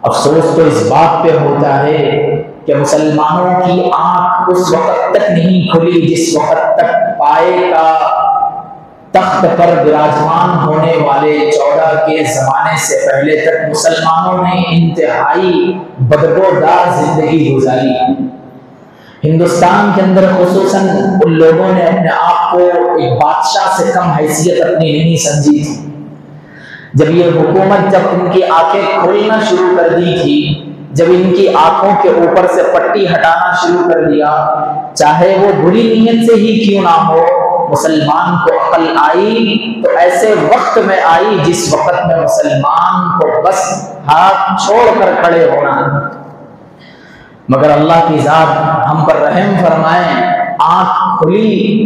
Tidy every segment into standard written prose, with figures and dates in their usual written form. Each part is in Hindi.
अफसोस तो इस बात पे होता है कि मुसलमानों की आंख उस वक्त तक नहीं खुली जिस वक्त तक पाए का तख्त पर विराजमान होने वाले 14 के जमाने से पहले तक मुसलमानों ने इंतहाई बदबूदार जिंदगी गुजारी। हिंदुस्तान के अंदर खुसूसन उन लोगों ने अपने आप को एक बादशाह से कम हैसियत अपनी नहीं समझी थी। जब ये हुकूमत जब इनकी आंखें खोलना शुरू कर दी थी, जब इनकी आंखों के ऊपर से पट्टी हटाना शुरू कर दिया, चाहे वो बुरी नीयत से ही क्यों ना हो, मुसलमान को अकल आई तो ऐसे वक्त में आई जिस वक्त में मुसलमान को बस हाथ छोड़कर खड़े होना। मगर अल्लाह की जात हम पर रहम फरमाए, आंख खुली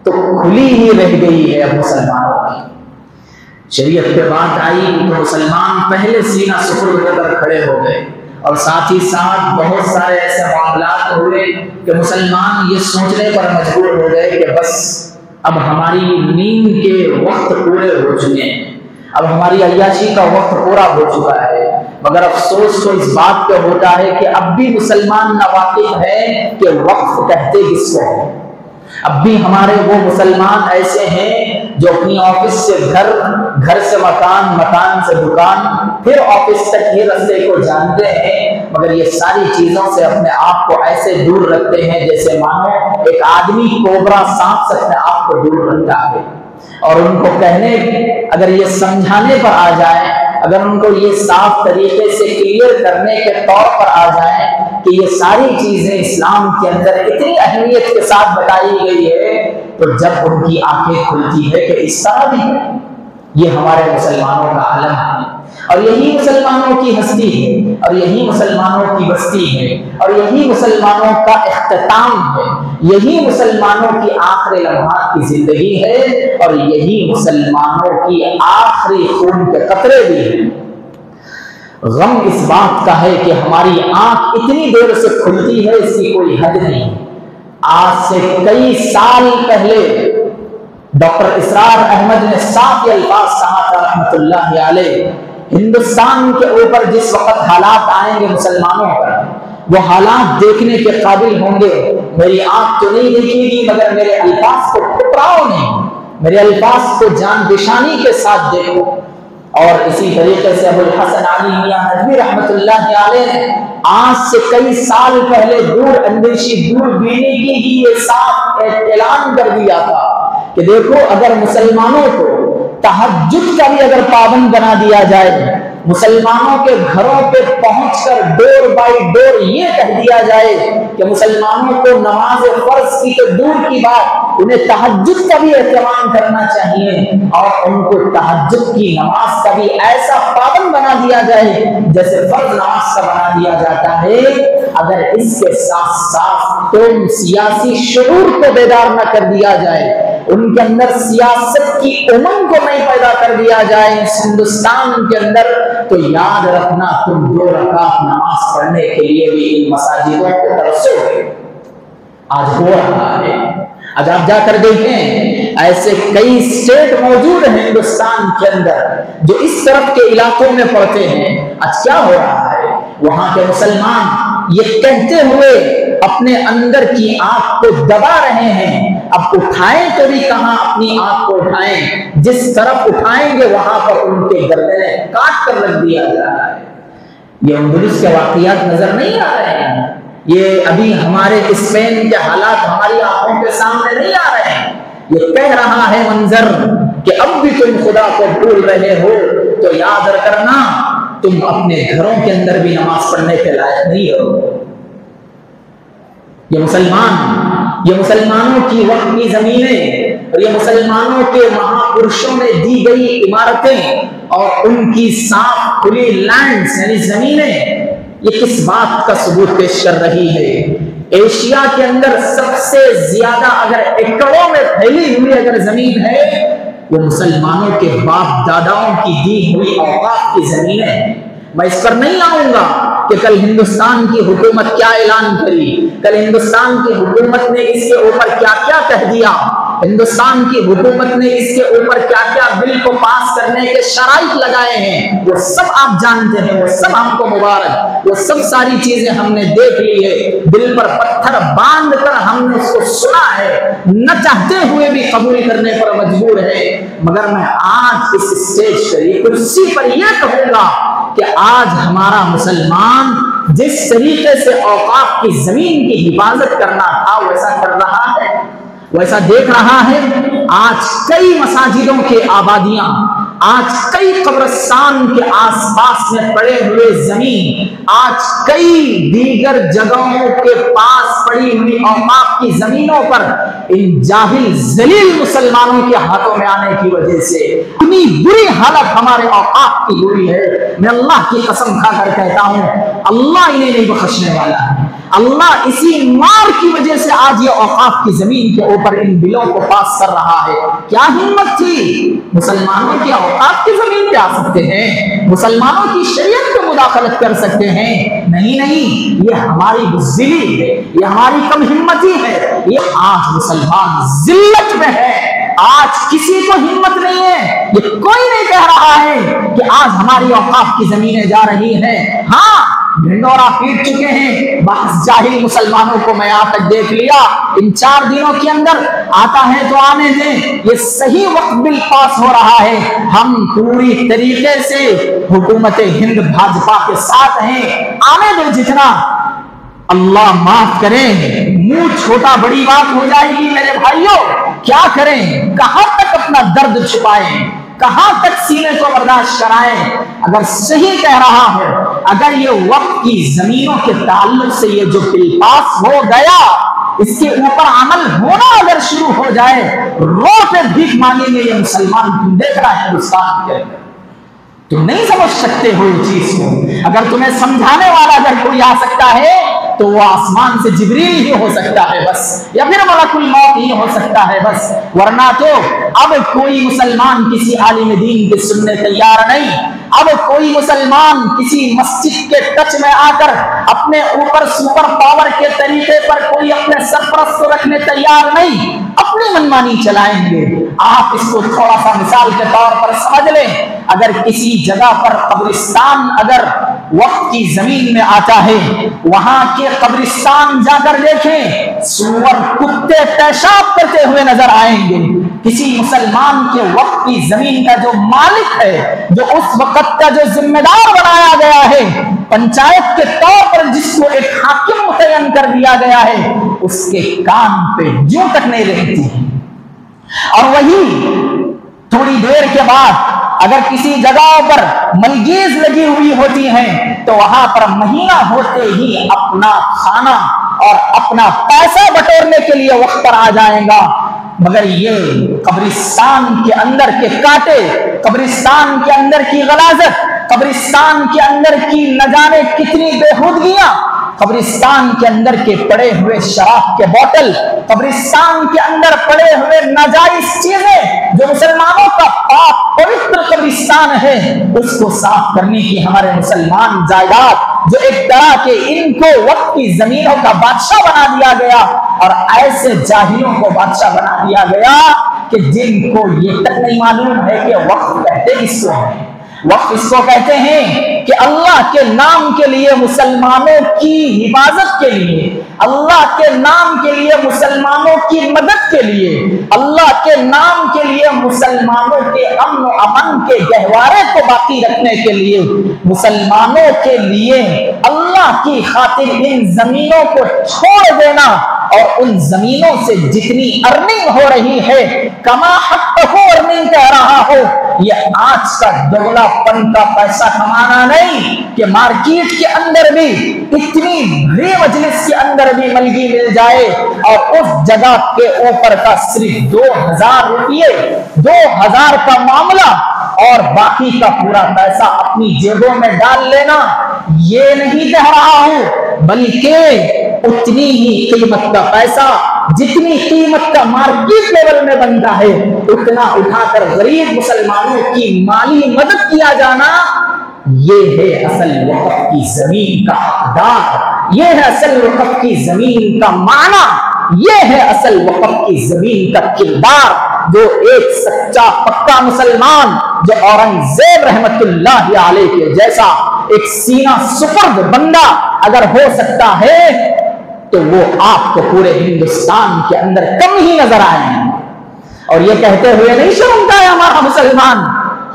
तो खुली ही रह गई है अब मुसलमानों की। शरीयत पे बात आई तो मुसलमान पहले सीना सुपुर्द कर खड़े हो गए, और साथ ही साथ बहुत सारे ऐसे मामलात हुए कि मुसलमान ये सोचने पर मजबूर हो गए कि बस अब हमारी नींद के वक्त पूरे हो चुके हैं, अब हमारी अय्याशी का वक्त पूरा हो चुका है। मगर अफसोस तो इस बात पे होता है कि अब भी मुसलमान नावाकिफ है कि वक्त कहते किसको है। अब भी हमारे वो मुसलमान ऐसे हैं जो अपनी ऑफिस से घर, घर से मकान, मकान से दुकान, फिर ऑफिस तक ये रास्ते को जानते हैं, मगर ये सारी चीजों से अपने आप को ऐसे दूर रखते हैं जैसे मानो एक आदमी कोबरा सांप से अपने आप को दूर रखता है। और उनको कहने, अगर ये समझाने पर आ जाए, अगर उनको ये साफ तरीके से क्लियर करने के तौर पर आ जाए कि ये सारी चीजें इस्लाम के अंदर इतनी अहमियत के साथ बताई गई है, तो जब उनकी आंखें खुलती है कि इस तरह भी ये हमारे मुसलमानों का आलम है, और यही मुसलमानों की हस्ती है, और यही मुसलमानों की बस्ती है, और यही मुसलमानों का इख्तिताम है, यही मुसलमानों की आखिरी लम्हात की जिंदगी है, और यही मुसलमानों की आखिरी खून के कतरे भी हैं। गम इस बात का है कि हमारी आंख इतनी देर से खुलती है, इसकी कोई हद नहीं। आज से कई साल पहले डॉक्टर इसरार अहमद ने साफ अल्फाज कहा था रहमतुल्लाह अलैह, हिंदुस्तान के ऊपर जिस वक्त हालात आएंगे मुसलमानों पर, वो हालात देखने के काबिल होंगे। मेरी आंख तो नहीं देखेगी, मगर मेरे अल्फाज को ठुकराओ नहीं, मेरे अल्फाज को जान निशानी के साथ देखो। और इसी तरीके से अबुल हसन अली मियां नदवी रहमतुल्लाह अलैह ने आज से कई साल पहले दूर अंदेशी, दूरबीनी की ही ये साफ ऐलान कर दिया था कि देखो, अगर मुसलमानों को तहज्जुद का भी अगर पाबंद बना दिया जाए, मुसलमानों के घरों पे पहुंचकर डोर बाय डोर ये कह दिया जाए कि मुसलमानों को नमाज फर्ज की तो दूर की बात, उन्हें तहज्जुद का भी एहतराम करना चाहिए, और उनको तहज्जुद की नमाज का भी ऐसा पाबंद बना दिया जाए जैसे फर्ज नमाज का बना दिया जाता है। अगर इसके साथ साथ तुम सियासी शुऊर को बेदार न कर दिया जाए, उनके अंदर सियासत की उमंग को नहीं पैदा कर दिया जाए इस हिंदुस्तान के अंदर, तो याद रखना तुम 2 रकात नमाज पढ़ने के लिए भी इन मसाजिदों को तरसोगे। आज हो रहा है, आज आप जाकर देखें, ऐसे कई स्टेट मौजूद हैं हिंदुस्तान के अंदर जो इस तरफ के इलाकों में पड़ते हैं। आज क्या हो रहा है, वहां के मुसलमान ये कहते हुए अपने अंदर की आंख को दबा रहे हैं, अब उठाएं तो भी कहां अपनी आंख को उठाएं, जिस तरफ उठाएंगे वहां पर उनके गर्दने काट कर रख दिया जा रहा है। ये अंदलुस के वाकयात नजर नहीं आ रहे हैं, ये अभी हमारे स्पेन के हालात हमारी आंखों के सामने नहीं आ रहे हैं। ये कह रहा है मंजर कि अब भी तुम खुदा को भूल रहे हो, तो याद रखना तुम अपने घरों के अंदर भी नमाज पढ़ने के लायक नहीं हो। ये मुसलमानों की वक्त की जमीनें और ये मुसलमानों के महापुरुषों ने दी गई इमारतें और उनकी साफ खुली लैंड्स यानी जमीनें, ये किस बात का सबूत पेश कर रही है? एशिया के अंदर सबसे ज्यादा अगर एकड़ों में फैली हुई अगर जमीन है, वो मुसलमानों के बाप दादाओं की दी हुई औकात की जमीन है। मैं इस पर नहीं आऊंगा कि कल हिंदुस्तान की हुकूमत क्या ऐलान करी, कल हिंदुस्तान की हुकूमत ने इसके ऊपर क्या क्या कह दिया। हिंदुस्तान की हुकूमत ने इसके ऊपर क्या क्या बिल को पास करने के शराइत लगाए हैं, वो सब आप जानते हैं, वो सब हमको मुबारक, वो सब सारी चीजें हमने देख ली है, दिल पर पत्थर बांध कर हमने उसको सुना है, न चाहते हुए भी कबूल करने पर मजबूर है। मगर मैं आज इस स्टेज पर, ये कुर्सी पर यह कहूंगा कि आज हमारा मुसलमान जिस तरीके से औकाफ की जमीन की हिफाजत करना था वैसा कर रहा है, वैसा देख रहा है। आज कई मसाजिदों के आबादियां, आज कई कब्रिस्तान के आसपास में पड़े हुए जमीन, आज कई दीगर जगहों के पास पड़ी हुई औकाफ की जमीनों पर इन जाहिल जलील मुसलमानों के हाथों में आने की वजह से इतनी बुरी हालत हमारे औकाफ की हुई है। मैं अल्लाह की कसम खाकर कहता हूं, अल्लाह इन्हें नहीं बख्शने वाला है। अल्लाह इसी मार की वजह से आज ये औकाफ की जमीन के ऊपर इन बिलों को पास कर रहा है। क्या हिम्मत थी मुसलमानों की औकाफ की जमीन पे आ सकते हैं, मुसलमानों की शरीयत पे मुदाखलत कर सकते हैं? नहीं नहीं, ये हमारी बुज़दिली है, ये हमारी कम हिम्मती है। ये आज मुसलमान जिल्लत में है, आज किसी को हिम्मत नहीं है, ये कोई नहीं कह रहा है कि आज हमारी औकाफ की जमीनें जा रही हैं। हाँ, ढिंडोरा पीट चुके हैं बस जाहिल मुसलमानों को। मैं यहाँ तक देख लिया, इन 4 दिनों के अंदर आता है तो आने दें, ये सही वक्त बिल पास हो रहा है। हम पूरी तरीके से हुकूमत हिंद भाजपा के साथ हैं, आने दो जितना। अल्लाह माफ करें, मुंह छोटा बड़ी बात हो जाएगी मेरे भाइयों। क्या करें, कहां तक अपना दर्द छुपाएं, कहां तक सीने को बर्दाश्त कराएं? अगर सही कह रहा है, अगर ये वक्त की जमीनों के ताल्लुक से ये जो बिल पास हो गया, इसके ऊपर अमल होना अगर शुरू हो जाए, रोड पे भीख मांगेंगे ये मुसलमान। तुम देख रहा है हिंदुस्तान के अंदर, तुम नहीं समझ सकते हो इस चीज को। अगर तुम्हें समझाने वाला अगर कोई आ सकता है तो वो आसमान से जिब्रील ही हो सकता है बस, या फिर मलकुल मौत ही हो सकता है बस, वरना तो अब कोई मुसलमान किसी आलिम दीन के सुनने तैयार नहीं। अब कोई मुसलमान किसी मस्जिद के टच में आकर अपने ऊपर सुपर पावर के तरीके पर कोई अपने सरपरस्त को रखने तैयार नहीं, अपनी मनमानी चलाएंगे। आप इसको थोड़ा सा मिसाल के तौर पर समझ लें। अगर किसी जगह पर कब्रिस्तान अगर वक्त की जमीन में आता है, वहां के कब्रिस्तान जाकर देखें, सूअर कुत्ते पेशाब करते हुए नजर आएंगे। किसी मुसलमान के वक्त की जमीन का जो मालिक है, जो उस वक्त का जो जिम्मेदार बनाया गया है, पंचायत के तौर पर जिसको एक हाकिम मुतय्यन कर दिया गया है, उसके कान पे जूं तक नहीं रहती। और वही थोड़ी देर के बाद अगर किसी जगह पर मलगीज लगी हुई होती हैं, तो वहां पर महीना होते ही अपना खाना और अपना पैसा बटोरने के लिए वक्त पर आ जाएगा। मगर ये कब्रिस्तान के अंदर के कांटे, कब्रिस्तान के अंदर की गलाजत, कब्रिस्तान के अंदर की न जाने कितनी बेहूदगियां, कब्रिस्तान के अंदर के पड़े हुए शराब के बोतल, कब्रिस्तान के अंदर पड़े हुए नाजायज चीजें, जो मुसलमानों का पाक पवित्र कब्रिस्तान है, उसको साफ करने की हमारे मुसलमान जायदाद, जो एक तरह के इनको वक्त की जमीनों का बादशाह बना दिया गया, और ऐसे जाहिलों को बादशाह बना दिया गया कि जिनको ये तक नहीं मालूम है कि वक्त कहते किसको है। वक्त इसको कहते हैं कि अल्लाह के नाम के लिए, मुसलमानों की हिफाजत के लिए, अल्लाह के नाम के लिए, मुसलमानों की मदद के लिए, अल्लाह के नाम के लिए, मुसलमानों के अमन अमन के गहवारे को बाकी रखने के लिए, मुसलमानों के लिए अल्लाह की खातिर इन जमीनों को छोड़ देना, और उन जमीनों से जितनी अर्निंग हो रही है, कमा हक हो अर्निंग कह रहा हो, ये आज का दोगलापन का पैसा कमाना नहीं कि मार्केट के अंदर भी इतनी बड़ी मजलिस के अंदर भी मलगी मिल जाए और उस जगह के ऊपर का सिर्फ 2000 रुपये, 2000 का मामला और बाकी का पूरा पैसा अपनी जेबों में डाल लेना। ये नहीं कह रहा हूं, बल्कि उतनी ही कीमत का पैसा, जितनी कीमत का मार्केट लेवल में बनता है, उतना उठाकर गरीब मुसलमानों की माली मदद किया जाना, ये है असल वक़्फ़ की जमीन का हकदार, ये है असल वक़्फ़ की जमीन का माना। ये है असल वक़्फ़ की जमीन का किरदार, जो एक सच्चा पक्का मुसलमान, जो औरंगजेब रहमतुल्लाह अलैह के जैसा एक सीना सुपर्द बंदा अगर हो सकता है, तो वो आपको पूरे हिंदुस्तान के अंदर कम ही नजर आए। और ये कहते हुए नहीं शर्मता है हमारा मुसलमान,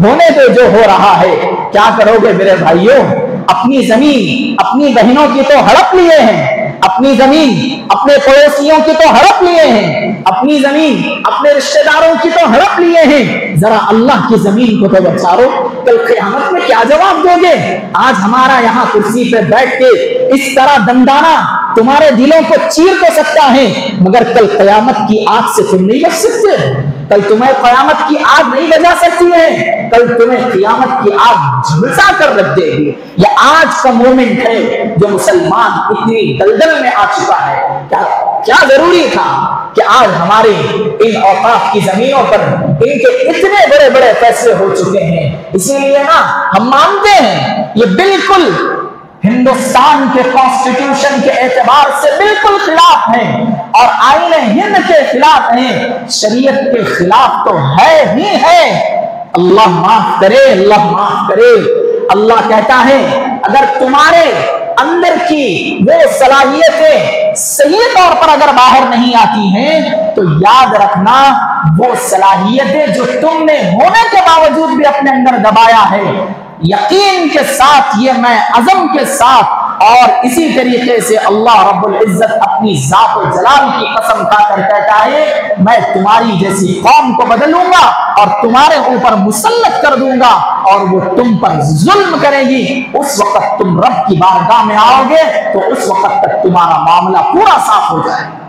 होने दो जो हो रहा है। क्या करोगे मेरे भाइयों, अपनी जमीन अपनी बहनों की तो हड़प लिए हैं, अपनी जमीन अपने पड़ोसियों की तो हड़प लिए हैं, अपनी जमीन अपने रिश्तेदारों की तो हड़प लिए हैं। जरा अल्लाह की जमीन को तो बचाओ, कल क़यामत में क्या जवाब दोगे? आज हमारा यहाँ कुर्सी पे बैठ के इस तरह दंडाना तुम्हारे दिलों को चीर तो सकता है, मगर कल क़यामत की आग से तुम नहीं बच सकते। कल तुम्हें क़यामत की आग नहीं बजा सकती है, कल तुम्हें क़यामत की आग झुलसा कर रख देगी। यह आज का मोमेंट है जो मुसलमान इतनी दलदल में आ चुका है। क्या जरूरी था कि आज हमारे इन औकाफ की जमीनों पर इनके इतने बड़े बड़े फैसले हो चुके हैं। इसीलिए ना हम मानते हैं ये बिल्कुल हिंदुस्तान के कॉन्स्टिट्यूशन के एतबार से बिल्कुल खिलाफ है और आईने हिंद के खिलाफ है, शरीयत के खिलाफ तो है ही है। अल्लाह माफ करे, अल्लाह माफ करे। अल्लाह कहता है अगर तुम्हारे अंदर की वो सलाहियतें सही तौर पर अगर बाहर नहीं आती हैं, तो याद रखना वो सलाहियतें जो तुमने होने के बावजूद भी अपने अंदर दबाया है, यकीन के साथ, ये मैं अज़म के साथ और इसी तरीके से अल्लाह रब्बुल इज्जत अपनी जात और जलाल की कसम खाकर कहता है, मैं तुम्हारी जैसी कौम को बदलूंगा और तुम्हारे ऊपर मुसल्लत कर दूंगा और वो तुम पर जुल्म करेगी। उस वक्त तुम रब की बारगाह में आओगे तो उस वक्त तक तुम्हारा मामला पूरा साफ हो जाएगा।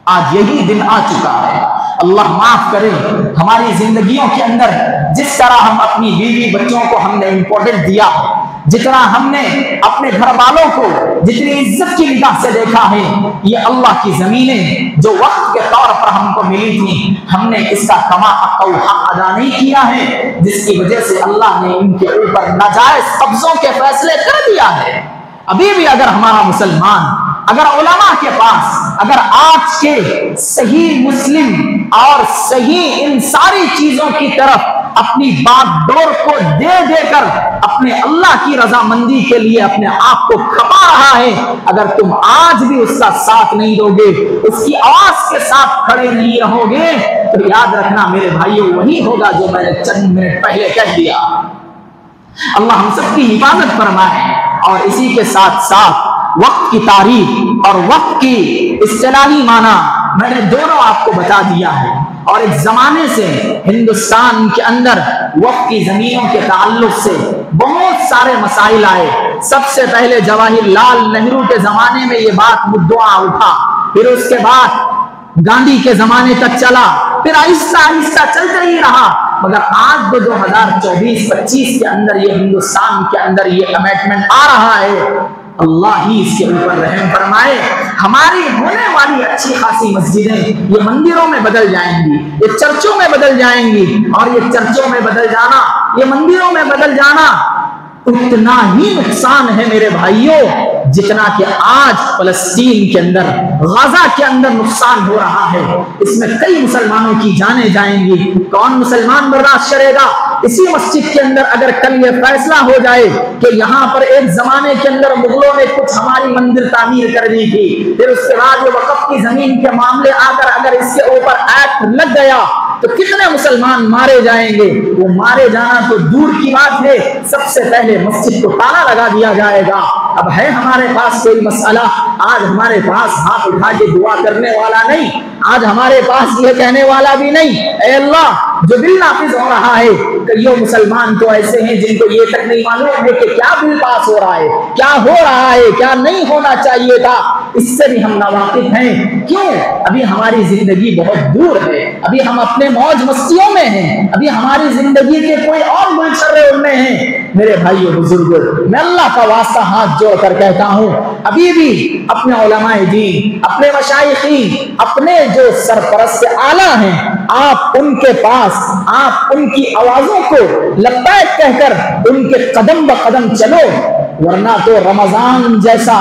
आज यही दिन आ चुका है। अल्लाह माफ करे, हमारी जिंदगियों के अंदर जिस तरह हम अपनी बीवी बच्चों को हमने इंपॉर्टेंट दिया है, जितना हमने अपने घर वालों को जितनी इज्जत की निगाह से देखा है, ये अल्लाह की जमीनें जो वक्त के तौर पर हमको मिली थी, हमने इसका कमा हक अदा नहीं किया है, जिसकी वजह से अल्लाह ने इनके ऊपर नाजायज कब्जों के फैसले कर दिया है। अभी भी अगर हमारा मुसलमान, अगर उलमा के पास, अगर आज के सही मुस्लिम और सही इन सारी चीजों की तरफ अपनी बागडोर को दे देकर अपने अल्लाह की रजामंदी के लिए अपने आप को खपा रहा है, अगर तुम आज भी उसका साथ नहीं दोगे, उसकी आवाज के साथ खड़े नहीं रहोगे, तो याद रखना मेरे भाइयों, वही होगा जो मैंने चंद मिनट पहले कह दिया। अल्लाह हम सबकी हिफाजत फरमाए। और इसी के साथ साथ वक्त की तारीख और वक्त की इस्तिलाही माना मैंने दोनों आपको बता दिया है। और एक जमाने से हिंदुस्तान के अंदर वक्त की जमीनों के ताल्लुक से बहुत सारे मसाइल आए। सबसे पहले जवाहरलाल नेहरू के जमाने में ये बात मुद्दा उठा, फिर उसके बाद गांधी के जमाने तक चला, फिर आहिस्ता आहिस्ता चलते ही रहा, मगर आज तो 2024-25 के अंदर ये हिंदुस्तान के अंदर ये अमेंडमेंट आ रहा है। अल्लाह ही इसके ऊपर रहम फरमाए। हमारी होने वाली अच्छी खासी मस्जिदें ये मंदिरों में बदल जाएंगी, ये चर्चों में बदल जाएंगी, और ये चर्चों में बदल जाना, ये मंदिरों में बदल जाना उतना ही नुकसान है मेरे भाइयों, जितना कि आज फलस्तीन के अंदर, गाजा के अंदर नुकसान हो रहा है। इसमें कई मुसलमानों की जानें जाएंगी। कौन मुसलमान बर्दाश्त करेगा? इसी मस्जिद के अंदर अगर कल ये फैसला हो जाए कि यहाँ पर एक जमाने के अंदर मुगलों ने कुछ हमारी मंदिर तामीर कर दी थी, फिर उसके बाद ये वक़्फ़ की जमीन के मामले आकर अगर इसके ऊपर एक्ट लग गया तो कितने मुसलमान मारे जाएंगे। वो मारे जाना तो दूर की बात है, सबसे पहले मस्जिद को ताला लगा दिया जाएगा। अब है हमारे पास कोई मसला? आज हमारे पास हाथ उठा के दुआ करने वाला नहीं, आज हमारे पास ये कहने वाला भी नहीं, ऐ अल्लाह जो बिल नाफिज हो रहा है। कईयों मुसलमान तो ऐसे हैं जिनको ये तक नहीं मालूम है कि क्या बिल पास हो रहा है, क्या हो रहा है, क्या नहीं होना चाहिए था, इससे भी हम नावाकिफ हैं। क्यों? अभी हमारी जिंदगी बहुत दूर है, अभी हम अपने मौज मस्तियों में हैं, अभी हमारी जिंदगी के कोई और गुलशर्रे उनमें हैं। मेरे भाइयों बुजुर्गों, मैं अल्लाह का वास्ता हाथ जोड़कर कहता हूँ, अभी भी अपने उलमाए दीन, अपने मशाइखीन, अपने जो सरपरस्त आला हैं, आप उनके पास, आप उनकी आवाजों को लब्बैक कहकर उनके कदम ब कदम चलो, वरना तो रमजान जैसा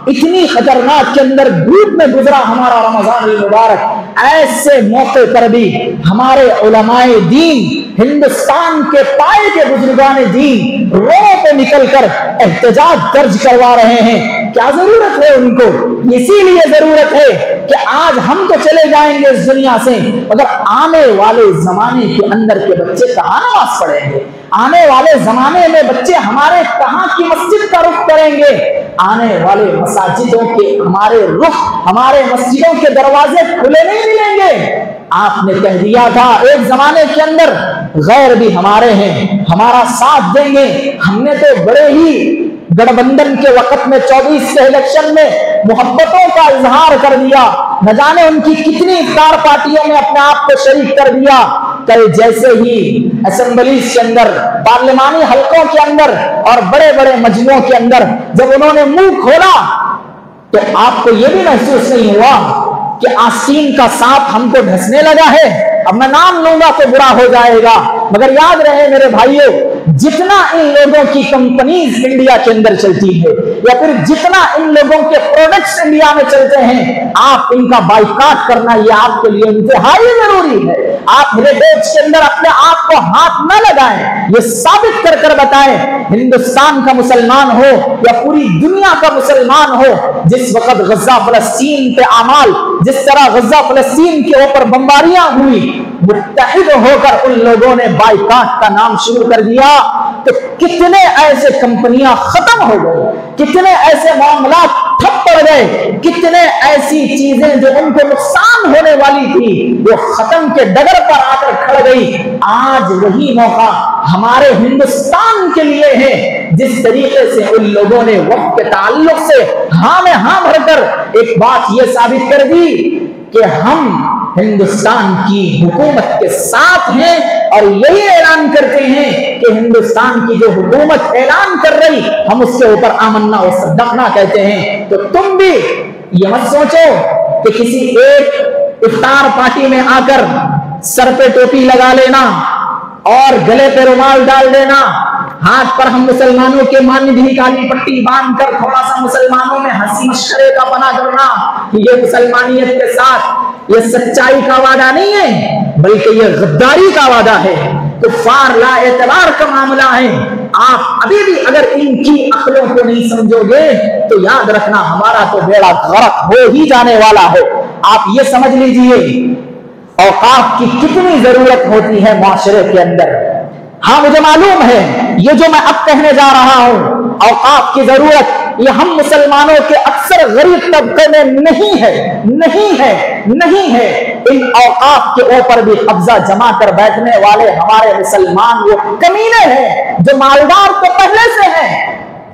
इतनी खतरनाक के अंदर धूप में गुजरा हमारा रमजान मुबारक, ऐसे मौके पर भी हमारे उलमाए दीन, हिंदुस्तान के पाए के बुजुर्गान दीन रोड पे निकलकर एहतजाज दर्ज करवा रहे हैं। क्या जरूरत है उनको? इसीलिए जरूरत है कि आज हम तो चले जाएंगे इस दुनिया से, मगर आने वाले जमाने के अंदर के बच्चे कहाँ नमाज पढ़ेंगे? आने वाले जमाने में बच्चे हमारे कहाँ की मस्जिद का रुख करेंगे? आने वाले मसाजिदों के हमारे मस्जिदों के दरवाजे खुले नहीं मिलेंगे। आपने कह दिया था एक जमाने के अंदर गैर भी हमारे हैं, हमारा साथ देंगे। हमने तो बड़े ही गठबंधन के वक्त में 24 के इलेक्शन में मोहब्बतों का इजहार कर दिया, न जाने उनकी कितनी इफ्तार पार्टियों में अपने आप को शरीक कर दिया। कल जैसे ही असेंबली के अंदर, पार्लिमानी हलकों के अंदर और बड़े बड़े मजमुओं के अंदर जब उन्होंने मुंह खोला तो आपको यह भी महसूस नहीं हुआ कि आस्तीन का सांप हमको ढसने लगा है? अब मैं नाम लूंगा तो बुरा हो जाएगा, मगर याद रहे मेरे भाइयों, जितना इन लोगों की कंपनीज इंडिया के अंदर चलती है या फिर जितना इन लोगों के प्रोडक्ट्स इंडिया में चलते हैं, आप इनका बाइकाट करना ये आपके लिए इंतहाई जरूरी है। आप हेरिटेज के अंदर अपने आप को हाथ न लगाएं, ये साबित कर कर बताएं, हिंदुस्तान का मुसलमान हो या पूरी दुनिया का मुसलमान हो, जिस वक्त गजा फलस्तीन पे अमाल, जिस तरह गजा फलस्तीन के ऊपर बमबारियां हुई, मुत्तहिद होकर उन लोगों ने बाइकाट का नाम शुरू कर दिया, तो कितने ऐसे कंपनियां खत्म हो गई, कितने ऐसे मामला ठप पड़ गए, कितने ऐसी चीजें जो उनको नुकसान होने वाली थी वो खत्म के डगर पर आकर खड़ गई। आज वही मौका हमारे हिंदुस्तान के लिए है। जिस तरीके से उन लोगों ने वक्त के ताल्लुक से हाँ में हाँ भरकर एक बात ये साबित कर दी कि हम हिंदुस्तान की हुकूमत के साथ हैं और यही ऐलान करते हैं कि हिंदुस्तान की जो हुकूमत ऐलान कर रही, हम उसके ऊपर आमन्ना व सद्दक़ना कहते हैं। तो तुम भी ये मत सोचो कि किसी एक इफ्तार पार्टी में आकर सर पे टोपी लगा लेना और गले पे रुमाल डाल देना, हाथ पर हम मुसलमानों के मानवी काली पट्टी बांधकर थोड़ा सा मुसलमानों में हंसी मशकरे का बना करना, ये मुसलमानियत के साथ ये सच्चाई का वादा नहीं है, बल्कि ये गद्दारी का वादा है, कुफ्फार ला एतबार का मामला है। आप अभी भी अगर इनकी अक्लों को नहीं समझोगे तो याद रखना हमारा तो बेड़ा गर्क हो ही जाने वाला है। आप ये समझ लीजिए औकाफ की कितनी जरूरत होती है माशरे के अंदर। हाँ, मुझे मालूम है ये जो मैं अब कहने जा रहा हूं, औकाफ की जरूरत ये हम मुसलमानों के अक्सर गरीब तबके में नहीं है। इन औकाफ के ऊपर भी कब्जा जमा कर बैठने वाले हमारे मुसलमान वो कमीने हैं जो मालदार तो पहले से हैं,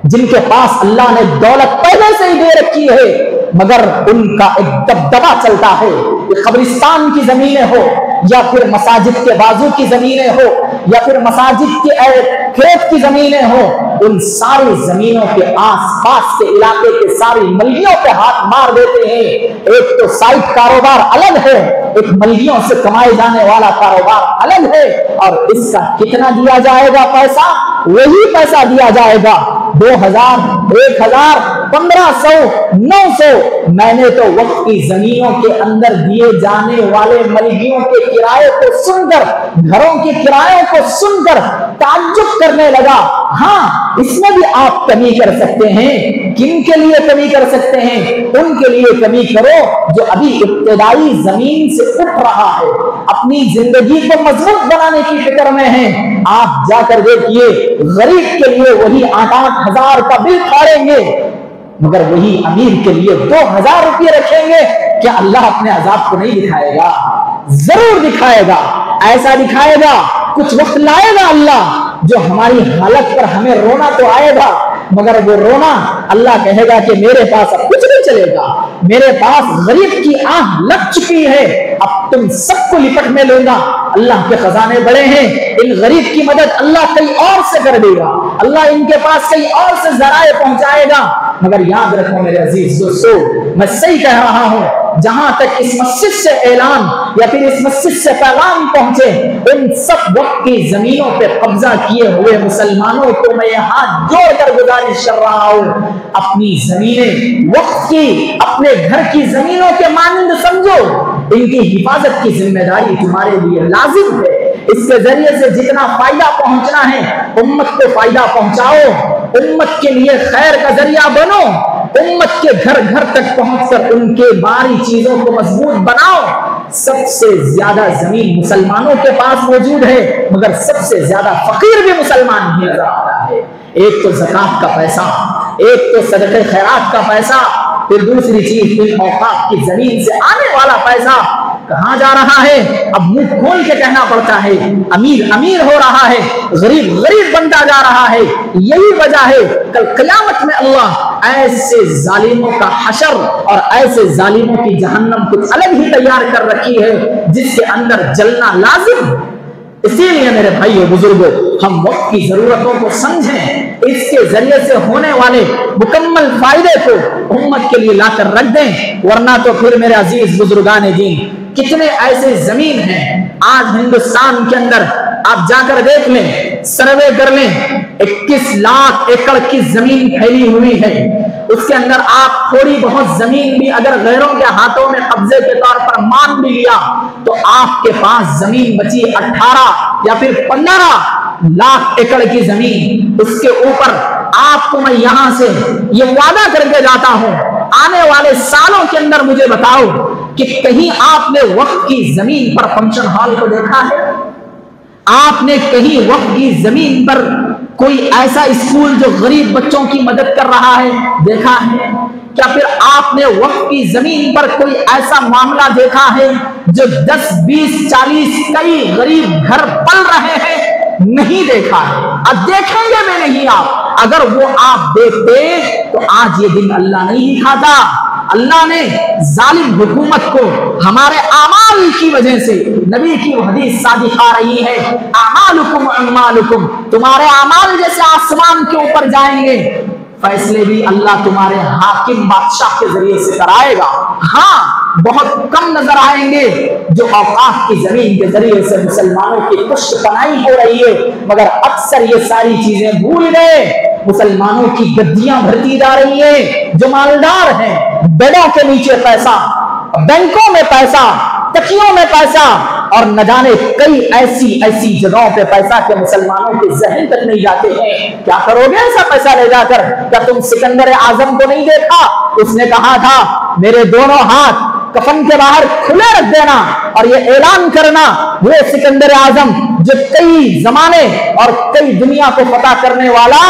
जिनके पास अल्लाह ने दौलत पहले से ही दे रखी है, मगर उनका एक दबदबा चलता है। ये कब्रिस्तान की जमीनें हो या फिर मसाजिद के बाजू की जमीनें हो या फिर मसाजिद के खेत की जमीनें हो, उन सारी जमीनों के आसपास के इलाके के सारी मलियों पे हाथ मार देते हैं। एक तो साइट कारोबार अलग है, एक मलियों से कमाए जाने वाला कारोबार अलग है, और इसका कितना दिया जाएगा पैसा? वही पैसा दिया जाएगा 2000, 1000, 1500, 900। मैंने तो वक्त की जमीनों के अंदर दिए जाने वाले मलियों के किराए को सुनकर, घरों के किरायों को सुनकर ताज्जुब करने लगा। हाँ, इसमें भी आप कमी कर सकते हैं। किन के लिए कमी कर सकते हैं? उनके लिए कमी करो जो अभी इब्तिदाई जमीन से उठ रहा है, अपनी जिंदगी को मजबूत बनाने की फिक्र में है। आप जाकर देखिए, गरीब के लिए वही 8-8 हजार का बिल फाड़ेंगे, मगर वही अमीर के लिए 2000 रुपये रखेंगे। क्या अल्लाह अपने अजाब को नहीं दिखाएगा? जरूर दिखाएगा। ऐसा दिखाएगा, कुछ वक्त लाएगा अल्लाह जो हमारी हालत पर हमें रोना तो आएगा, मगर वो रोना अल्लाह कहेगा कि मेरे पास अब कुछ नहीं चलेगा, मेरे पास गरीब की आंख लग चुकी है, अब तुम सबको लिपट में लूंगा। अल्लाह के खजाने बड़े हैं, इन गरीब की मदद अल्लाह कहीं और से कर देगा, अल्लाह इनके पास कहीं और से जराए पहुंचाएगा। मगर याद रखो मेरे अजीज दोस्तों, मैं सही कह रहा हूं, जहां तक इस मस्जिद से ऐलान या फिर इस मस्जिद से पैगाम पहुंचे, इन सब वक्त की जमीनों पे कब्जा किए हुए मुसलमानों को मैं हाथ जोड़कर गुजारिश कर रहा हूं, अपनी जमीनें वक्त की, अपने घर की जमीनों के मानंद समझो। इनकी हिफाजत की जिम्मेदारी तुम्हारे लिए लाजिम है। इसके जरिए से जितना फायदा पहुंचना है उम्मत को फायदा पहुंचाओ, उम्मत के लिए खैर का जरिया बनो, उम्मत के घर घर तक पहुंचकर उनके बारी चीजों को मजबूत बनाओ। सबसे ज्यादा जमीन मुसलमानों के पास मौजूद है, मगर सबसे ज्यादा फकीर भी मुसलमान ही नजर आता है। एक तो ज़कात का पैसा, एक तो सदक़े खैरात का पैसा, फिर दूसरी चीज इन औकात की जमीन से आने वाला पैसा कहां जा रहा है? अब मुंह खोल के कहना पड़ता है, अमीर अमीर हो रहा है, गरीब गरीब बनता जा रहा है। यही वजह है कल क़यामत में अल्लाह ऐसे जालिमों का हशर और ऐसे जालिमों की जहन्नम कुछ अलग ही तैयार कर रखी है जिसके अंदर जलना लाजिम। इसीलिए मेरे भाइयों बुजुर्गों, हम वक्त की जरूरतों को समझें, इसके जरिए से होने वाले मुकम्मल फायदे को उम्मत के लिए लाकर रख दें, वरना तो फिर मेरे अजीज बुजुर्गान दीन, कितने ऐसे जमीन हैं आज हिंदुस्तान के अंदर, आप जाकर देख लें, सर्वे कर लें, 21 लाख एकड़ की जमीन फैली हुई है। उसके अंदर आप थोड़ी बहुत जमीन भी अगर गैरों के हाथों में कब्जे के तौर पर मान भी लिया तो आपके पास जमीन बची 18 या फिर 15 लाख एकड़ की जमीन। उसके ऊपर आपको मैं यहां से ये वादा करके जाता हूं, आने वाले सालों के अंदर मुझे बताओ कि कहीं आपने वक्त की जमीन पर फंक्शन हॉल को देखा है? आपने कहीं वक्त की जमीन पर कोई ऐसा स्कूल जो गरीब बच्चों की मदद कर रहा है देखा है? क्या फिर आपने वक्त की जमीन पर कोई ऐसा मामला देखा है जो 10, 20, 40 कई गरीब घर पल रहे हैं? नहीं देखा है, अब देखेंगे भी नहीं आप। अगर वो आप देखते तो आज ये दिन अल्लाह नहीं दिखाता। अल्लाह ने जालिम हुकूमत को हमारे आमाल की वजह से, नबी की वो हदीस सादिक आ रही है, आमालुकुम अमालुकुम, तुम्हारे आमाल जैसे आसमान के ऊपर जाएंगे, फैसले भी अल्लाह तुम्हारे हाकिम बादशाह के जरिए से कराएगा। हाँ, बहुत कम नजर आएंगे जो औकात की जमीन के जरिए से मुसलमानों की पुष्ट पनाही हो रही है, मगर अक्सर ये सारी चीजें भूल गए। मुसलमानों की गद्दियां भरती जा रही है, जो मालदार हैं, बेड़ों के नीचे पैसा, बैंकों में पैसा, तकियों में पैसा, और न जाने कई ऐसी जगहों पे पैसा के मुसलमानों के जहन तक नहीं जाते हैं। क्या करोगे ऐसा पैसा ले जाकर? क्या तुम सिकंदर आजम को नहीं देखा? उसने कहा था मेरे दोनों हाथ कफन के बाहर खुले रख देना और ये ऐलान करना, वो सिकंदर आजम जो कई जमाने और कई दुनिया को पता करने वाला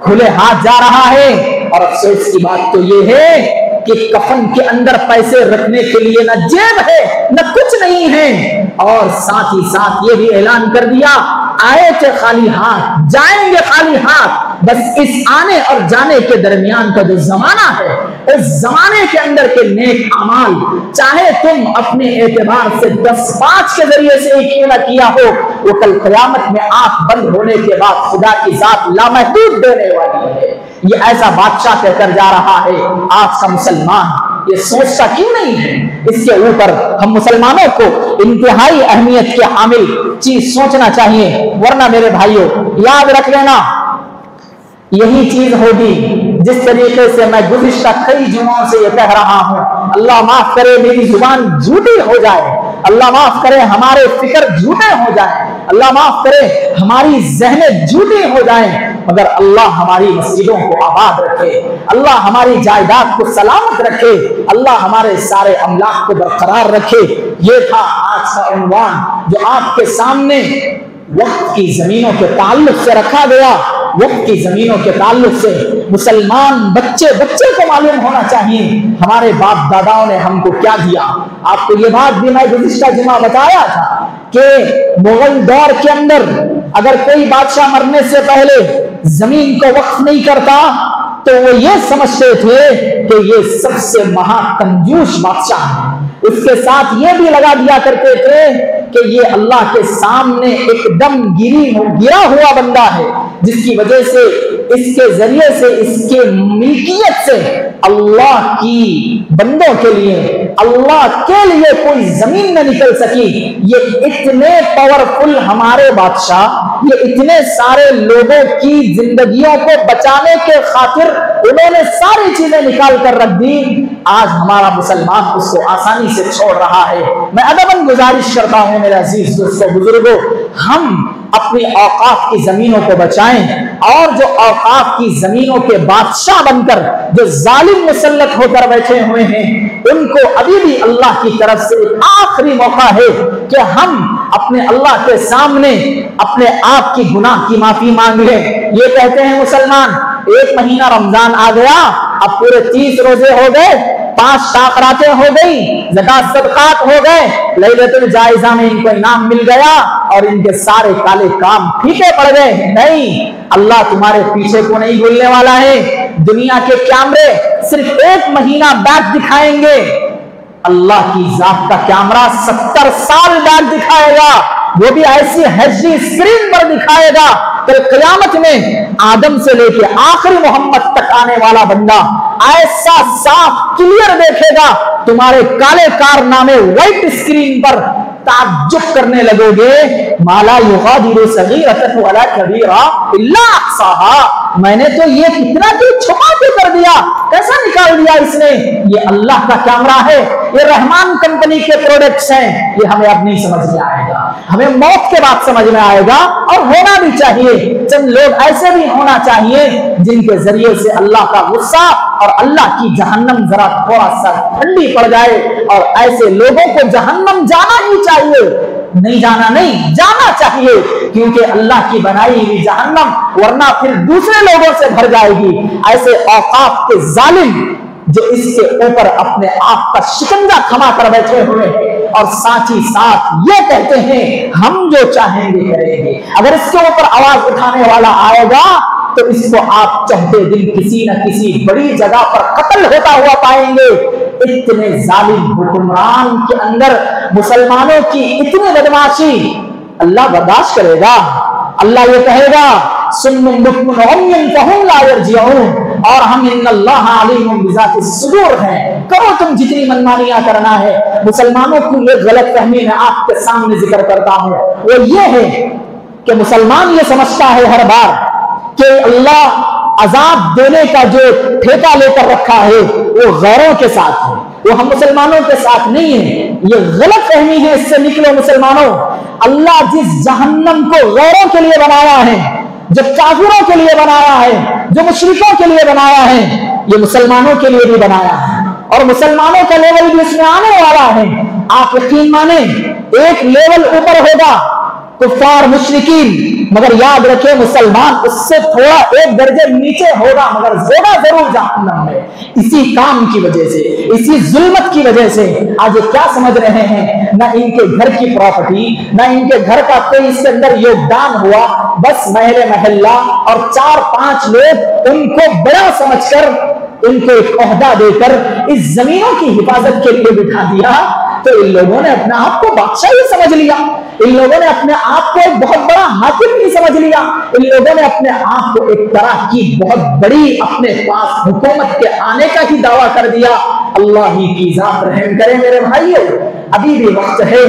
खुले हाथ जा रहा है। और अफसोस की बात तो ये है कि कफन के अंदर पैसे रखने के लिए न जेब है न कुछ नहीं है, और साथ ही साथ ये भी ऐलान कर दिया आए थे खाली हाथ, जाएंगे खाली हाथ। बस इस आने और जाने के दरमियान का जो जमाना है, इस जमाने के अंदर के नेक अमाल, चाहे तुम अपने एतबार से 10-5 के जरिए से ही क्यों न किया हो, वो कल क़यामत में आंख बंद होने के बाद खुदा की जात लामहदूद देने वाली है। ये ऐसा बादशाह कहकर जा रहा है। आज का मुसलमान ये सोचता क्यों नहीं है? इसके ऊपर हम मुसलमानों को इंतहाई अहमियत के हामिल चीज सोचना चाहिए, वरना मेरे भाइयों याद रख लेना, यही चीज होगी जिस तरीके से मैं गुज़िश्ता कई जुमों से ये कह रहा हूं, अल्लाह माफ करे मेरी जुबान झूठी हो जाए, अल्लाह माफ करे हमारे फिक्र झूठे हो जाए, अल्लाह माफ करे हमारी ज़हनें झूठी हो जाए, मगर अल्लाह हमारी मस्जिदों को आबाद रखे, अल्लाह हमारी जायदाद को सलामत रखे, अल्लाह हमारे सारे अमलाक को बरकरार रखे। ये था आज का उन्वान जो आपके सामने वक्त की जमीनों के ताल्लुक से रखा गया। वक्त की जमीनों के ताल्लुक से मुसलमान बच्चे को मालूम होना चाहिए हमारे बाप दादाओं ने हमको क्या दिया। आपको ये बात भी मैं गुज़िश्ता जुमा बताया था कि मुगल दौर के अंदर अगर कोई बादशाह मरने से पहले जमीन को वक्फ नहीं करता तो वो ये समझते थे कि ये सबसे महाकंजूस बादशाह है। उसके साथ ये भी लगा दिया करते थे कि ये अल्लाह के सामने एकदम गिरा हुआ बंदा है, जिसकी वजह से इसके जरिए से, इसके मिल्कियत से अल्लाह की बंदों के लिए, अल्लाह के लिए कोई जमीन न निकल सकी। ये इतने पावरफुल हमारे बादशाह, ये इतने सारे लोगों की जिंदगियों को बचाने के खातिर उन्होंने सारी चीजें निकाल कर रख दी। आज हमारा मुसलमान उसको आसानी से छोड़ रहा है। मैं अदबन गुजारिश करता हूं मेरे अजीज दोस्तों, बुजुर्गों, हम अपनी औकाफ की जमीनों को बचाएं, और जो औकाफ की जमीनों के बादशाह बनकर जो जालिम मुसल्लत होकर बैठे हुए हैं, उनको अभी भी अल्लाह की तरफ से एक आखिरी मौका है कि हम अपने अल्लाह के सामने अपने आप की गुनाह की माफी मांग लें। ये कहते हैं मुसलमान, एक महीना रमजान आ गया, अब पूरे 30 रोजे हो गए, 5 ताकरातें हो गई, ज़कात सदकात हो गए, लैलतुल जायज़ा में इनको इनाम मिल गया और इनके सारे काले काम फीके पड़ गए। नहीं, अल्लाह तुम्हारे पीछे को नहीं भूलने वाला है। दुनिया के कैमरे सिर्फ 1 महीना बैक दिखाएंगे, अल्लाह की जात का कैमरा 70 साल बैक दिखाएगा, वो भी ऐसी HD स्क्रीन पर दिखाएगा। कल क़यामत में आदम से लेके आखिरी मोहम्मद तक आने वाला बंदा ऐसा साफ क्लियर देखेगा, तुम्हारे काले कारनामे व्हाइट स्क्रीन पर ताज्जुब करने लगोगे। माला युगादिरु सगीरतन वला कबीरा इल्ला अहसाहा, मैंने तो ये कितना क्यों छुपा के कर दिया, कैसा निकाल दिया इसने। ये अल्लाह का कैमरा है, ये रहमान कंपनी के प्रोडक्ट्स हैं। ये हमें अब नहीं समझ में आएगा, हमें मौत के बाद समझ में आएगा, और होना भी चाहिए। चंद लोग ऐसे भी होना चाहिए जिनके जरिए से अल्लाह का गुस्सा और अल्लाह की जहन्नम जरा थोड़ा सा ठंडी पड़ जाए, और ऐसे लोगों को जहन्नम जाना ही चाहिए। नहीं जाना नहीं, जाना चाहिए, क्योंकि अल्लाह की बनाई हुई जहन्नम वरना फिर दूसरे लोगों से भर जाएगी। ऐसे औकाफ के जालिम जो इसके ऊपर अपने आप का शिकंजा थमा कर बैठे हुए, और साथ ही साथ ये कहते हैं हम जो चाहेंगे करेंगे। अगर इसके ऊपर आवाज उठाने वाला आएगा तो इसको आप चौथे दिन किसी न किसी बड़ी जगह पर कत्ल होता हुआ पाएंगे। इतने जालिम हुक्मरान के अंदर मुसलमानों की इतनी बदमाशी अल्लाह बर्दाश्त करेगा? अल्लाह ये कहेगा सुन्नुम बुक्मुन उम्युन फहुम ला यरजिऊन, और हम इन्नल्लाह अलीमुम बिज़ातिस सुदूर हैं। करो तुम जितनी मनमानियां करना है। मुसलमानों को ये गलत फहमी मैं आपके सामने जिक्र करता हूं, वो ये है कि मुसलमान ये समझता है हर बार कि अल्लाह अजाब देने का जो ठेका लेकर रखा है वो गैरों के साथ है, वो हम मुसलमानों के साथ नहीं है। ये गलत फहमी है, इससे निकलो मुसलमानों। अल्लाह जिस जहन्नम को गैरों के लिए बनाया है, जो काफिरों के लिए बनाया है, जो मुशरिकों के लिए बनाया है, ये मुसलमानों के लिए भी बनाया है, और मुसलमानों का लेवल भी इसमें आने वाला है। आप यकीन माने, एक लेवल ऊपर होगा कुफार मुशरिकीन, मगर याद रखें मुसलमान उससे थोड़ा एक दर्जे नीचे होगा, मगर होगा जरूर जहन्नम में। इसी काम की वजह से, इसी जुल्मत की वजह से आज क्या समझ रहे हैं, ना इनके घर की प्रॉपर्टी, ना इनके घर का कोई इसके अंदर योगदान हुआ, बस महल महल्ला और 4-5 लोग उनको बड़ा समझकर उनको एक ओहदा देकर इस जमीनों की हिफाजत के लिए बिठा दिया। तो इन लोगों ने अपने आप को बादशाह ही समझ लिया, इन लोगों ने अपने आप को एक बहुत बड़ा हाकिम ही समझ लिया, इन लोगों ने अपने आप को एक तरह की बहुत बड़ी अपने पास हुकूमत के आने का ही दावा कर दिया। अल्लाह ही की जात रहम करे मेरे भाइयों, अभी भी वक्त है।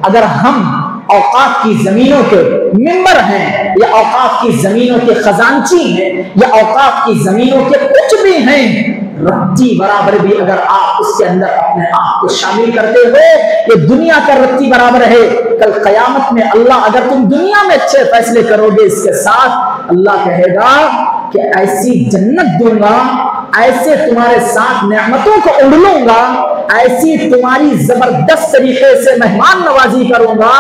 अगर हम औकाफ की जमीनों के मेंबर हैं, या औकाफ की जमीनों के खजांची हैं, या औकाफ की जमीनों के कुछ भी हैं, रत्ती बराबर भी अगर आप उसके अंदर अपने आप को शामिल करते हो, ये दुनिया का रत्ती बराबर है। कल कयामत में अल्लाह, अगर तुम दुनिया में अच्छे फैसले करोगे इसके साथ, अल्लाह कहेगा कि ऐसी जन्नत दूंगा, ऐसे तुम्हारे साथ नेमतों को उड़लूंगा, ऐसी तुम्हारी जबरदस्त तरीके से मेहमान नवाजी करूंगा।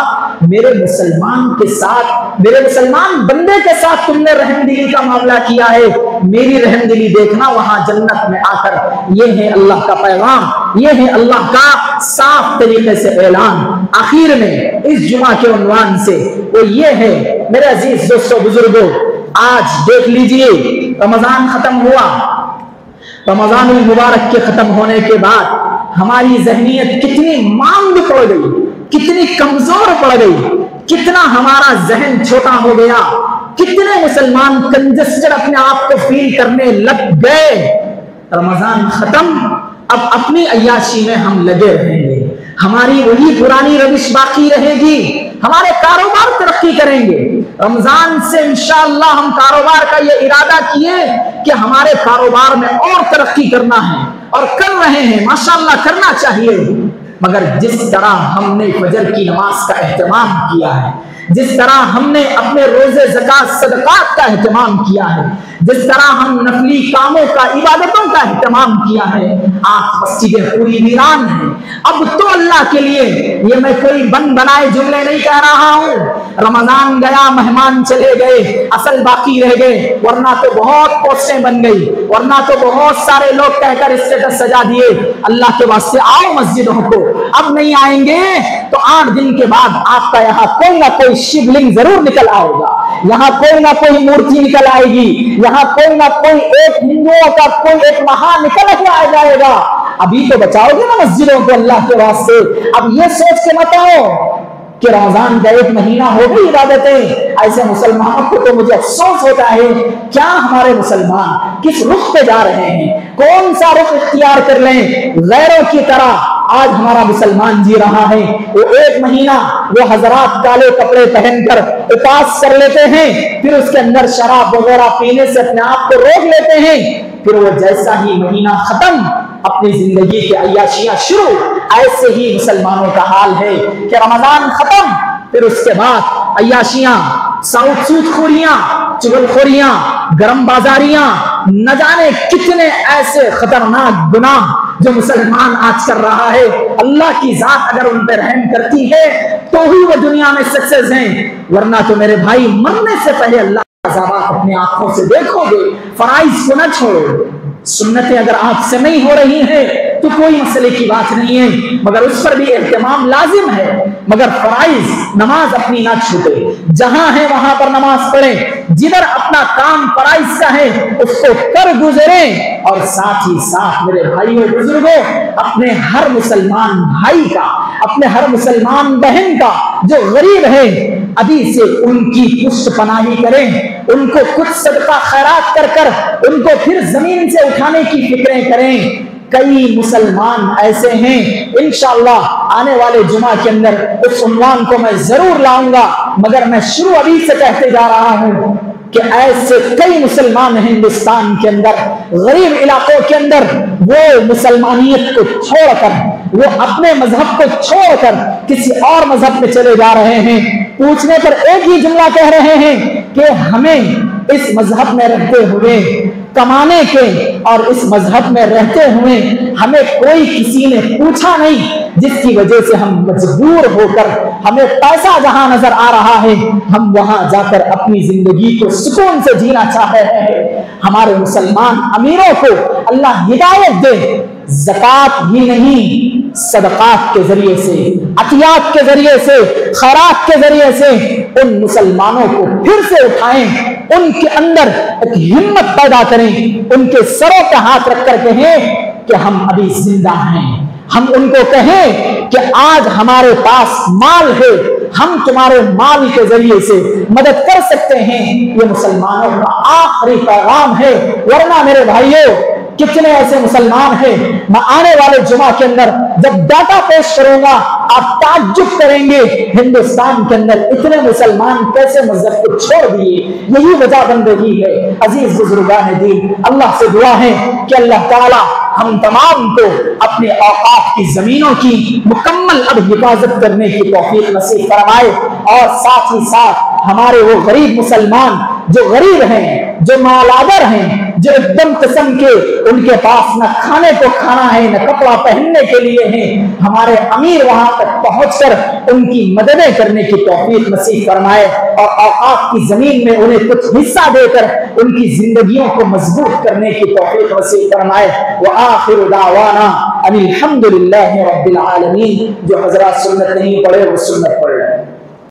मेरे मुसलमान के साथ, मेरे मुसलमान बंदे के साथ तुमने रहमदिली का मामला किया है, मेरी रहमदिली देखना वहां जन्नत में आकर। ये है अल्लाह का पैगाम, ये है अल्लाह का साफ तरीके से ऐलान। आखिर में इस जुमा के उन्वान से वो ये है मेरे अजीज दोस्तों बुजुर्गों, आज देख लीजिए रमजान खत्म हुआ, रमजानुल मुबारक के खत्म होने के बाद हमारी जहनियत कितनी मांग पड़ गई, कितनी कमजोर पड़ गई, कितना हमारा जहन छोटा हो गया, कितने मुसलमान कंजस्टेड अपने आप को फील करने लग गए। रमजान खत्म, अब अपनी अय्याशी में हम लगे रहेंगे, हमारी वही पुरानी रविश बाकी रहेगी, हमारे कारोबार तरक्की करेंगे। रमजान से इंशाअल्लाह हम कारोबार का ये इरादा किए कि हमारे कारोबार में और तरक्की करना है, और कर रहे हैं, माशाअल्लाह करना चाहिए। मगर जिस तरह हमने फजर की नमाज का एहतमाम किया है, जिस तरह हमने अपने रोजे ज़कात सदकात का एहतमाम किया है, जिस तरह हम नफली कामों का, इबादतों का एहतमाम किया है, आज मस्जिदें पूरी वीरान है। अब तो अल्लाह के लिए, ये मैं कोई बन बनाए जुमले नहीं कह रहा हूँ, रमजान गया, मेहमान चले गए, असल बाकी रह गए, वरना तो बहुत पोस्टें बन गई, वरना तो बहुत सारे लोग कहकर स्टेटस सजा दिए, अल्लाह के वास्ते आओ मस्जिदों को। अब नहीं आएंगे तो 8 दिन के बाद आपका यहाँ कोई ना कोई शिवलिंग जरूर निकल आएगा, यहाँ कोई ना कोई मूर्ति निकल आएगी, यहाँ कोई ना कोई एक हिंदुओं का कोई एक महान निकल के आ जाएगा। अभी तो बचाओगे ना मस्जिदों को अल्लाह के वास्ते। अब ये सोच के मत आओ कि रमजान का 1 महीना हो गई इबादतें। ऐसे मुसलमानों को तो मुझे अफसोस होता है, क्या हमारे मुसलमान किस रुख पे जा रहे हैं, कौन सा रुख इख्तियार कर लें गैरों की तरह। आज हमारा मुसलमान जी रहा है, वो 1 महीना वो हजरात काले कपड़े पहनकर उपास कर लेते हैं, फिर उसके अंदर शराब वगैरह पीने से अपने आप को रोक लेते हैं, फिर वो जैसा ही महीना खत्म अपनी जिंदगी की अय्याशियां शुरू। ऐसे ही मुसलमानों का हाल है कि रमजान खत्म, फिर उसके बाद अय्याशियां, सूदखोरियां, चुगलखोरियां, गरम बाजारियां, न जाने कितने ऐसे खतरनाक गुनाह जो मुसलमान आज कर रहा है। अल्लाह की जात अगर उन पर रहम करती है तो ही वो दुनिया में सक्सेस हैं, वरना तो मेरे भाई मरने से पहले अल्लाह अज़ाबात अपनी आंखों से देखोगे। फराइज को न छोड़ो, सुन्नतें अगर आपसे नहीं हो रही हैं तो कोई मसले की बात नहीं है, मगर उस पर भी एहतमाम लाजिम है। मगर फराइज नमाज अपनी ना छूटे, जहां है वहां पर नमाज पढ़ें, जिधर अपना काम फराइज का है उसको कर गुजरें। और साथ ही साथ मेरे भाइयों बुजुर्गों, अपने हर मुसलमान भाई का, अपने हर मुसलमान बहन का जो गरीब है, अभी से उनकी पुष्ट पनाही करें, उनको कुछ सदका खैरात कर कर उनको फिर जमीन से उठाने की फिक्रें करें। कई मुसलमान ऐसे हैं, इंशाअल्लाह आने वाले जुमा के अंदर उस उन्वान को मैं जरूर लाऊंगा, मगर मैं शुरू अभी से कहते जा रहा हूं कि ऐसे कई मुसलमान हिंदुस्तान के अंदर, गरीब इलाकों के अंदर, वो मुसलमानियत को छोड़कर, वो अपने मजहब को छोड़कर किसी और मजहब में चले जा रहे हैं। पूछने पर एक ही जुमला कह रहे हैं कि हमें इस मजहब में रहते हुए कमाने के, और इस मजहब में रहते हुए हमें कोई किसी ने पूछा नहीं, जिसकी वजह से हम मजबूर होकर, हमें पैसा जहां नजर आ रहा है हम वहां जाकर अपनी जिंदगी को सुकून से जीना चाह रहे हैं। हमारे मुसलमान अमीरों को अल्लाह हिदायत दे, ज़कात ही नहीं, सदकात के जरिए से, अतियात के जरिए से, खैरात के जरिए से उन मुसलमानों को फिर से उठाएं, उनके अंदर एक हिम्मत पैदा करें, उनके सरों पे हाथ रखकर कहें कि हम अभी जिंदा हैं। हम उनको कहें कि आज हमारे पास माल है, हम तुम्हारे माल के जरिए से मदद कर सकते हैं। ये मुसलमानों का आखिरी पैगाम है। वरना मेरे भाइयों, कितने ऐसे मुसलमान हैं, मैं आने वाले जुमा के अंदर जब डाटा पेश करूंगा आप ताज्जुब करेंगे, हिंदुस्तान के अंदर इतने मुसलमान कैसे मजहब को छोड़ दिए। यही वजह बन रही है। अजीज बुजुर्गान दीन, अल्लाह से दुआ है कि अल्लाह ताला हम तमाम को अपने औकात की जमीनों की मुकम्मल अब हिफाजत करने की तौफीक नसीब फरमाए, और साथ ही साथ हमारे वो गरीब मुसलमान जो गरीब हैं, जो मालावर हैं, जो एकदम किस्म के उनके पास न खाने को खाना है, न कपड़ा पहनने के लिए है, हमारे अमीर वहां तक पहुंचकर उनकी मददें करने की तौफीक नसीब फरमाए, और औकात की जमीन में उन्हें कुछ हिस्सा देकर उनकी जिंदगियों को मजबूत करने की तौफीक नसीब फरमाए। व आखिरु दावाना अनिल हम्दुलिल्लाहि रब्बिल आलमीन। जो हजरात सुन्नत नहीं पढ़े वो सुन्नत पढ़े।